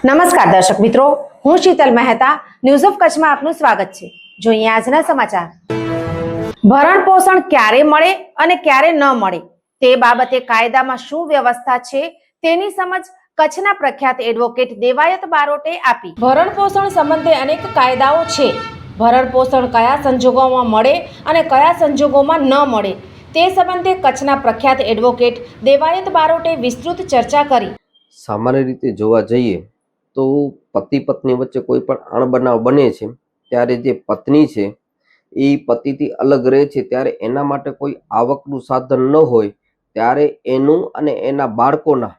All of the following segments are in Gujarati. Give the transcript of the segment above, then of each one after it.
નમસ્કાર દર્શક મિત્રો, હું શીતલ મહેતા. ન્યૂઝ ઓફ કચ્છમાં આપનું સ્વાગત છે. જોઈએ આજના સમાચાર. ભરણ પોષણ ક્યારે મળે અને ક્યારે ન મળે તે બાબતે કાયદામાં શું વ્યવસ્થા છે તેની સમજ કચ્છના પ્રખ્યાત એડવોકેટ દેવાયત બારોટે આપી. ભરણ પોષણ સંબંધે અનેક કાયદાઓ છે. ભરણ પોષણ કયા સંજોગોમાં મળે અને કયા સંજોગોમાં ન મળે તે સંબંધે કચ્છના પ્રખ્યાત એડવોકેટ દેવાયત બારોટે વિસ્તૃત ચર્ચા કરી. સામાન્ય રીતે જોવા જઈએ તો પતિ પત્ની વચ્ચે કોઈ પણ અણબનાવ બને છે ત્યારે જે પત્ની છે એ પતિથી અલગ રહે છે ત્યારે એના માટે કોઈ આવકનું સાધન ન હોય ત્યારે એનું અને એના બાળકોના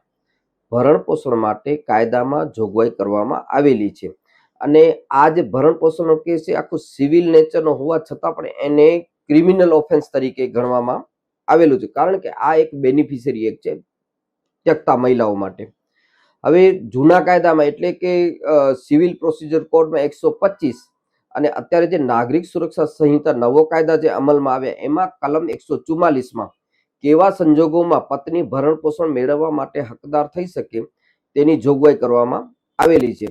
ભરણ પોષણ માટે કાયદામાં જોગવાઈ કરવામાં આવેલી છે. અને આ જે ભરણ પોષણનો કેસ છે આખું સિવિલ નેચરનો હોવા છતાં પણ એને ક્રિમિનલ ઓફેન્સ તરીકે ગણવામાં આવેલું છે, કારણ કે આ એક બેનિફિશિયરી એક છે ત્યક્તા મહિલાઓ માટે. હવે જૂના કાયદામાં એટલે કે સિવિલ પ્રોસિજર કોડમાં 125 અને અત્યારે જે નાગરિક સુરક્ષા સંહિતા નવો કાયદા જે અમલમાં આવ્યા એમાં કલમ 144માં કેવા સંજોગોમાં પત્ની ભરણ પોષણ મેળવવા માટે હકદાર થઈ શકે તેની જોગવાઈ કરવામાં આવેલી છે.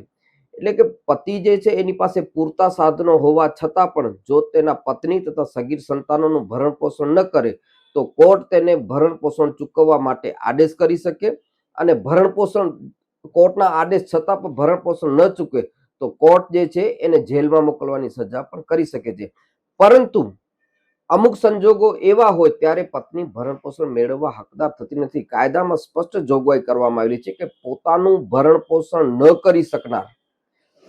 એટલે કે પતિ જે છે એની પાસે પૂરતા સાધનો હોવા છતાં પણ જો તેના પત્ની તથા સગીર સંતાનોનું ભરણ પોષણ ન કરે તો કોર્ટ તેને ભરણ પોષણ ચૂકવવા માટે આદેશ કરી શકે અને ભરણ પોષણ કોર્ટના આદેશ છતાં પણ ભરણ પોષણ ન ચૂકે તો કોર્ટ જે છે એને જેલમાં મોકલવાની સજા પણ કરી શકે છે. પરંતુ અમુક સંજોગો એવા હોય ત્યારે પત્ની ભરણ પોષણ મેળવવા હકદાર થતી નથી. કાયદામાં સ્પષ્ટ જોગવાઈ કરવામાં આવેલી છે કે પોતાનું ભરણ પોષણ ન કરી શકનાર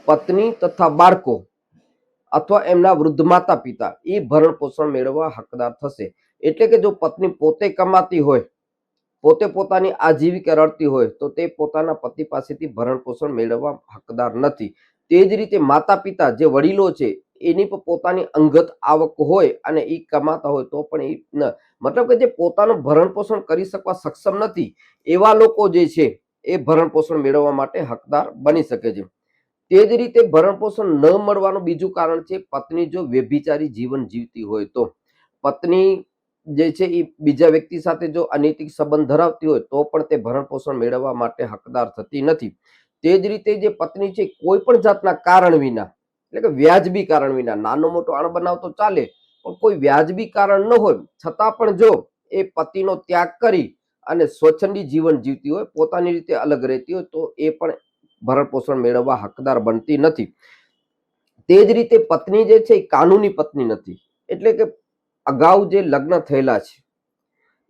પત્ની તથા બાળકો અથવા એમના વૃદ્ધ માતા પિતા એ ભરણ પોષણ મેળવવા હકદાર થશે. એટલે કે જો પત્ની પોતે કમાતી હોય, પોતે પોતાની આજીવિકા રળતી હોય તો તે પોતાના પતિ પાસેથી ભરણ પોષણ મેળવવા હકદાર નથી. તે જ રીતે માતા પિતા જે વડીલો છે એની પણ પોતાની અંગત આવક હોય અને એ કમાતા હોય તો પણ એ મતલબ કે જે પોતાનું ભરણ પોષણ કરી શકવા સક્ષમ નથી એવા લોકો જે છે એ ભરણ પોષણ મેળવવા માટે હકદાર બની શકે છે. તે જ રીતે ભરણ પોષણ ન મળવાનું બીજું કારણ છે પત્ની જો વ્યભિચારી જીવન જીવતી હોય તો. પત્ની જે છે એ બીજા વ્યક્તિ સાથે જો અનૈતિક સંબંધ ધરાવતી હોય તો પણ તે ભરણ પોષણ મેળવવા માટે હકદાર થતી નથી. તે જ રીતે જે પત્ની છે કોઈ પણ જાતના કારણ વિના એટલે કે વ્યાજબી કારણ વિના, નાનો મોટો અણબનાવ તો ચાલે પણ કોઈ વ્યાજબી કારણ ન હોય છતાં પણ જો એ પતિનો ત્યાગ કરી અને સ્વચ્છંદી જીવન જીવતી હોય, પોતાની રીતે અલગ રહેતી હોય તો એ પણ ભરણ પોષણ મેળવવા હકદાર બનતી નથી. તે જ રીતે પત્ની જે છે એ કાનૂની પત્ની નથી. એટલે કે અગાઉ જે લગ્ન થયેલા છે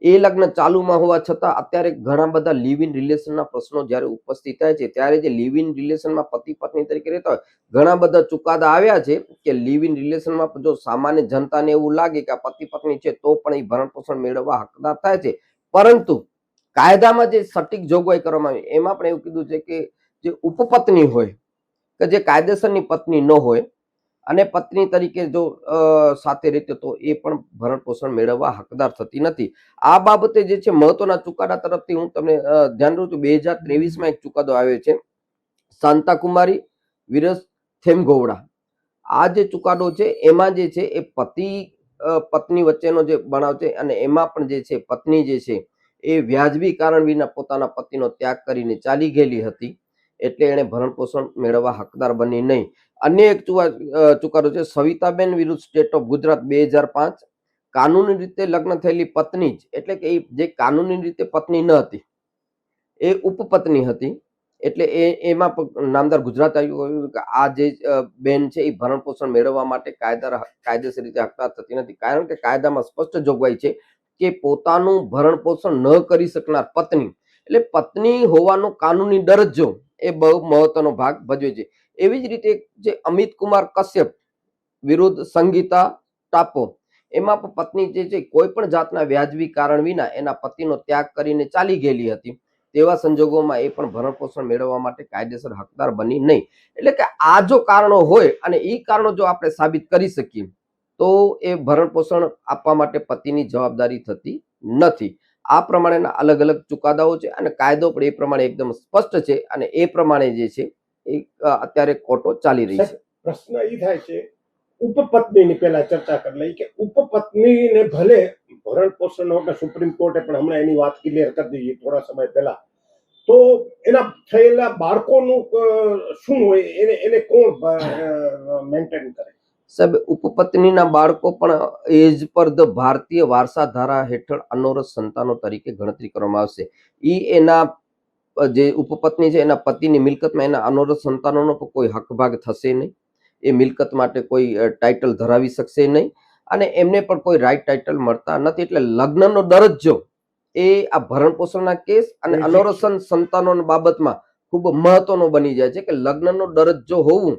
એ લગ્ન ચાલુમાં હોવા છતાં અત્યારે ઘણા બધા લિવ ઇન રિલેશનના પ્રશ્નો જ્યારે ઉપસ્થિત થાય છે ત્યારે જે લિવ ઇન રિલેશનમાં પતિ પત્ની તરીકે રહેતા હોય ઘણા બધા ચુકાદા આવ્યા છે કે લિવ ઇન રિલેશનમાં જો સામાન્ય જનતાને એવું લાગે કે આ પતિ પત્ની છે તો પણ એ ભરણ પોષણ મેળવવા હકદાર થાય છે. પરંતુ કાયદામાં જે સટીક જોગવાઈ કરવામાં આવી એમાં પણ એવું કીધું છે કે જે ઉપપત્ની હોય કે જે કાયદેસરની પત્ની ન હોય અને પત્ની તરીકે જો સાથે રહેતો તો એ પણ ભરણ પોષણ મેળવવા હકદાર થતી નથી. આ બાબતે જે છે મહત્વના ચુકાદા તરફથી હું તમને ધ્યાન દઉં છું. 2023માં એક ચુકાદો આવ્યો છે, શાંતાકુમારી વિરસ થેમગોવડા. આ જે ચુકાદો છે એમાં જે છે એ પતિ પત્ની વચ્ચેનો જે બનાવ છે અને એમાં પણ જે છે પત્ની જે છે એ વ્યાજબી કારણ વિના પોતાના પતિનો ત્યાગ કરીને ચાલી ગયેલી હતી એટલે એને ભરણ પોષણ મેળવવા હકદાર બની નહીં. અન્ય એક ચુકાદો છે સવિતાબેન વિરુદ્ધ સ્ટેટ ઓફ ગુજરાત 2005. કાનૂની રીતે લગ્ન થયેલી પત્ની જ એટલે કે જે કાનૂની રીતે પત્ની ન હતી એ ઉપપત્ની હતી એટલે એમાં નામદાર ગુજરાત આવ્યું કે આ જે બેન છે એ ભરણ પોષણ મેળવવા માટે કાયદેસર રીતે હકદાર થતી નથી. કારણ કે કાયદામાં સ્પષ્ટ જોગવાઈ છે કે પોતાનું ભરણ પોષણ ન કરી શકનાર પત્ની એટલે પત્ની હોવાનો કાનૂની દરજ્જો એ બહુ મહત્વનો ભાગ ભજવે છે. એવી જ રીતે જે અમિત કુમાર કશ્યપ વિરુદ્ધ સંગીતા ટાપો, એમાં પણ પત્ની જે છે કોઈ પણ જાતના વ્યાજબી કારણ વિના એના પતિનો ત્યાગ કરીને ચાલી ગયેલી હતી. તેવા સંજોગોમાં એ પણ ભરણ પોષણ મેળવવા માટે કાયદેસર હકદાર બની નહીં. એટલે કે આ જો કારણો હોય અને એ કારણો જો આપણે સાબિત કરી શકીએ તો એ ભરણ પોષણ આપવા માટે પતિની જવાબદારી થતી નથી. આ પ્રમાણેના અલગ અલગ ચુકાદાઓ છે અને કાયદો પણ એ પ્રમાણે એકદમ સ્પષ્ટ છે અને એ પ્રમાણે જે છે અત્યારે કોર્ટો ચાલી રહી છે. પ્રશ્ન એ થાય છે ઉપપત્નીની પહેલા ચર્ચા કરી લઈ કે ઉપપત્નીને ભલે ભરણ પોષણ કે સુપ્રીમ કોર્ટે પણ હમણાં એની વાત ક્લિયર કરી દીધી થોડા સમય પહેલા તો એના થયેલા બાળકોનું શું હોય, એને કોણ મેન્ટેન કરે? સાહેબ, ઉપપત્નીના બાળકો પણ એજ પર ધ ભારતીય વારસા ધારા હેઠળ અનોરથ સંતાનો તરીકે ગણતરી કરવામાં આવશે. એના જે ઉપપત્ની છે એના પતિની મિલકતમાં એના અનોરથ સંતાનોનો કોઈ હક ભાગ થશે નહીં. એ મિલકત માટે કોઈ ટાઇટલ ધરાવી શકશે નહીં અને એમને પણ કોઈ રાઈટ ટાઇટલ મળતા નથી. એટલે લગ્નનો દરજ્જો એ આ ભરણ પોષણના કેસ અને અનોરથ સંતાનોની બાબતમાં ખૂબ મહત્વનો બની જાય છે કે લગ્નનો દરજ્જો હોવું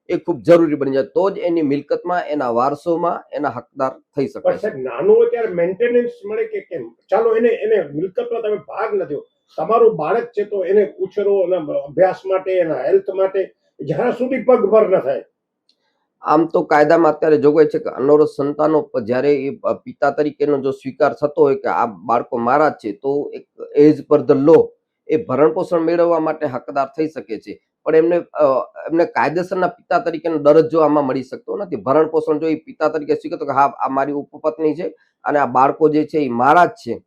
એ ખૂબ જરૂરી બની જાય, તો જ એની મિલકતમાં, એના વારસોમાં એના હકદાર થઈ શકે. પણ સાહેબ, નાનું હોય ત્યારે મેન્ટેનન્સ મળે કે કેમ? ચાલો એને મિલકતમાં તમે ભાગ નથી, તમારું બાળક છે તો એને ઉછેરો, એના અભ્યાસ માટે, એના હેલ્થ માટે જ્યાં સુધી પગભર ન થાય. આમ તો કાયદામાં અત્યારે જોગવાઈ છે કે અનોરથ સંતાનો જ્યારે એ પિતા તરીકેનો જો સ્વીકાર થતો હોય કે આ બાળકો મારા જ છે, તો એક એઝ પર ધ લો એ ભરણ પોષણ મેળવવા માટે હકદાર થઈ શકે છે. પણ એમને કાયદેસરના પિતા તરીકેનો દરજ્જો આમાં મળી શકતો નથી. ભરણ પોષણ જો એ પિતા તરીકે સ્વીકારતો કે હા આ મારી ઉપપત્ની છે અને આ બાળકો જે છે એ મારા જ છે,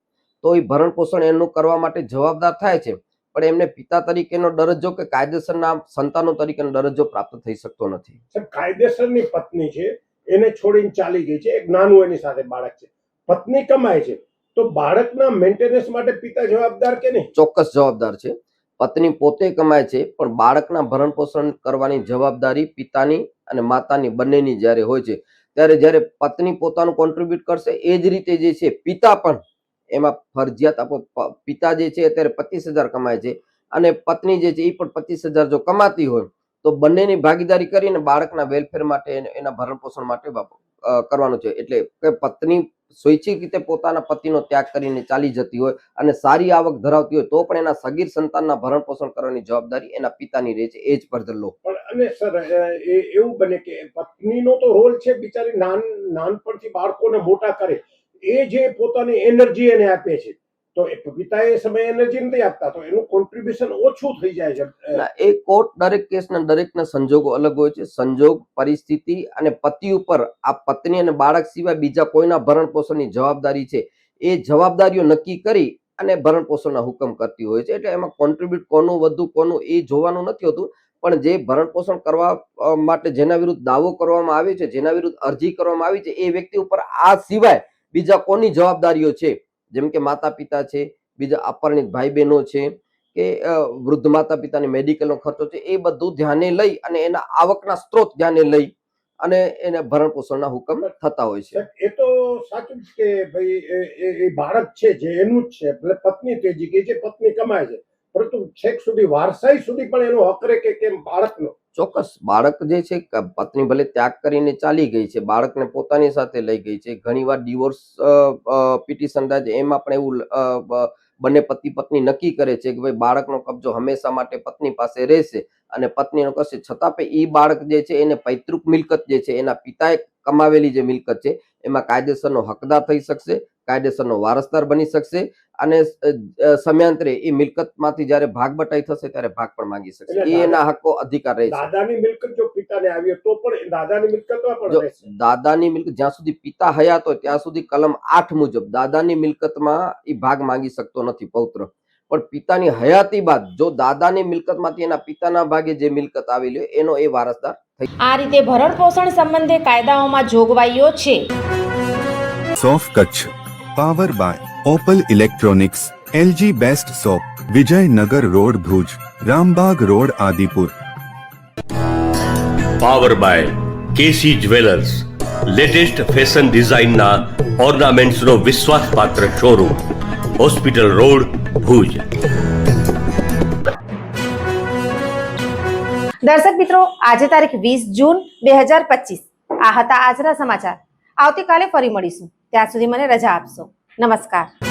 તો એ ભરણ પોષણ એનું કરવા માટે જવાબદાર થાય છે. પણ એમને પિતા તરીકેનો દરજ્જો કે કાયદેસરના સંતાનો તરીકેનો દરજ્જો પ્રાપ્ત થઈ શકતો નથી. કાયદેસરની પત્ની છે, એને છોડીને ચાલી ગઈ છે, એક નાનું એની સાથે બાળક છે, પત્ની કમાય છે, તો બાળકના મેન્ટેનન્સ માટે પિતા જવાબદાર કે નહીં? ચોક્કસ જવાબદાર છે. પત્ની પોતે કમાય છે, પણ બાળકના ભરણ પોષણ કરવાની જવાબદારી પિતાની અને માતાની બંનેની જ્યારે હોય છે, ત્યારે જ્યારે પત્ની પોતાનું કોન્ટ્રીબ્યુટ કરશે એ જ રીતે જે છે પિતા પણ એમાં ફરજિયાત પિતા જે છે અત્યારે 25,000 કમાય છે અને પત્ની જે છે એ પણ 25,000 જો કમાતી હોય તો બંનેની ભાગીદારી કરીને બાળકના વેલફેર માટે, એના ભરણ પોષણ માટે કરવાનું છે. એટલે કે પત્ની સ્વૈચ્છિક રીતે પોતાના પતિનો ત્યાગ કરીને ચાલી જતી હોય અને સારી આવક ધરાવતી હોય તો પણ એના સગીર સંતાનના ભરણ પોષણ કરવાની જવાબદારી એના પિતાની રહે છે, એજ પર ધ લો. પણ અને સર, એવું બને કે પત્નીનો તો રોલ છે બિચારી નાનપણથી બાળકોને મોટા કરે, એ જે પોતાની એનર્જી એને આપે છે, તો પિતા એ સમયે એનર્જી નથી આપતા, તો એનું કોન્ટ્રીબ્યુશન ઓછું થઈ જાય છે. એ કોર્ટ દરેક કેસના દરેકના સંજોગો અલગ હોય છે. સંજોગ, પરિસ્થિતિ અને પતિ ઉપર આ પત્ની અને બાળક સિવાય બીજા કોઈના ભરણ પોષણની જવાબદારી છે, એ જવાબદારીઓ નક્કી કરી અને ભરણ પોષણના હુકમ કરતી હોય છે. એટલે એમાં કોન્ટ્રીબ્યુટ કોનું વધુ કોનું એ જોવાનું નથી હોતું, પણ જે ભરણ પોષણ કરવા માટે જેના વિરુદ્ધ દાવો કરવામાં આવ્યો છે, જેના વિરુદ્ધ અરજી કરવામાં આવી છે, એ વ્યક્તિ ઉપર આ સિવાય બીજા કોની જવાબદારીઓ છે, જેમ કે માતા પિતા છે, બીજા અપરિણિત ભાઈ બહેનો છે કે વૃદ્ધ માતા પિતાની મેડિકલનો ખર્ચો છે, એ બધું ધ્યાને લઈ અને એના આવકના સ્ત્રોત ધ્યાને લઈ અને એને ભરણ પોષણના હુકમ થતા હોય છે. એ તો સાચું જ કે ભાઈ એ બાળક છે જે એનું જ છે, એટલે પત્ની તેજી ગઈ છે, પત્ની કમાય છે, પરંતુ છેક સુધી વારસાઈ સુધી પણ એનો હક રહે કે કેમ બાળકનો? ચોક્કસ. બાળક જે છે, પત્ની ભલે ત્યાગ કરીને ચાલી ગઈ છે, બાળકને પોતાની સાથે લઈ ગઈ છે, ઘણીવાર ડિવોર્સ પિટિશન થાય છે, એમાં પણ એવું બંને પતિ પત્ની નક્કી કરે છે કે ભાઈ બાળકનો કબજો હંમેશા માટે પત્ની પાસે રહેશે અને પત્નીનો કરશે, છતાં પણ એ બાળક જે છે એને પૈતૃક મિલકત જે છે, એના પિતાએ કમાવેલી જે મિલકત છે એમાં કાયદેસરનો હકદાર થઈ શકશે, કાયદેસરનો વારસદાર બની શકશે અને સમયાંતરે એ મિલકતમાંથી જ્યારે ભાગ બટાઈ થશે ત્યારે ભાગ પણ માંગી શકશે. એ એના હકો અધિકાર રહે છે. દાદાની મિલકત જો પિતાને આવી તો પણ દાદાની મિલકતમાં પણ રહેશે. દાદાની મિલકત જ્યાં સુધી પિતા હયાત હોય ત્યાં સુધી કલમ 8 મુજબ દાદાની મિલકતમાં એ ભાગ માંગી શકતો નથી પૌત્ર, પણ પિતાની હયાતી બાદ જો દાદાની મિલકતમાંથી એના પિતાના ભાગે જે મિલકત આવેલી હોય એનો એ વારસદાર થઈ. આ રીતે ભરણ પોષણ સંબંધે કાયદાઓમાં જોગવાઈઓ છે. સોફ Kutch power by Opal electronics, LG best shop, Vijaynagar road Bhuj, Rambagh road Adipur. Power by KC jewellers, latest fashion ડિઝાઇનના ઓર્નામેન્ટ્સનો વિશ્વાસપાત્ર શોરૂમ, હોસ્પિટલ રોડ ભુજ. દર્શક મિત્રો, આજે તારીખ 20 જૂન 2025. આ હતા આજના સમાચાર. આવતીકાલે ફરી મળીશું. ત્યાં સુધી મને રજા આપશો. નમસ્કાર.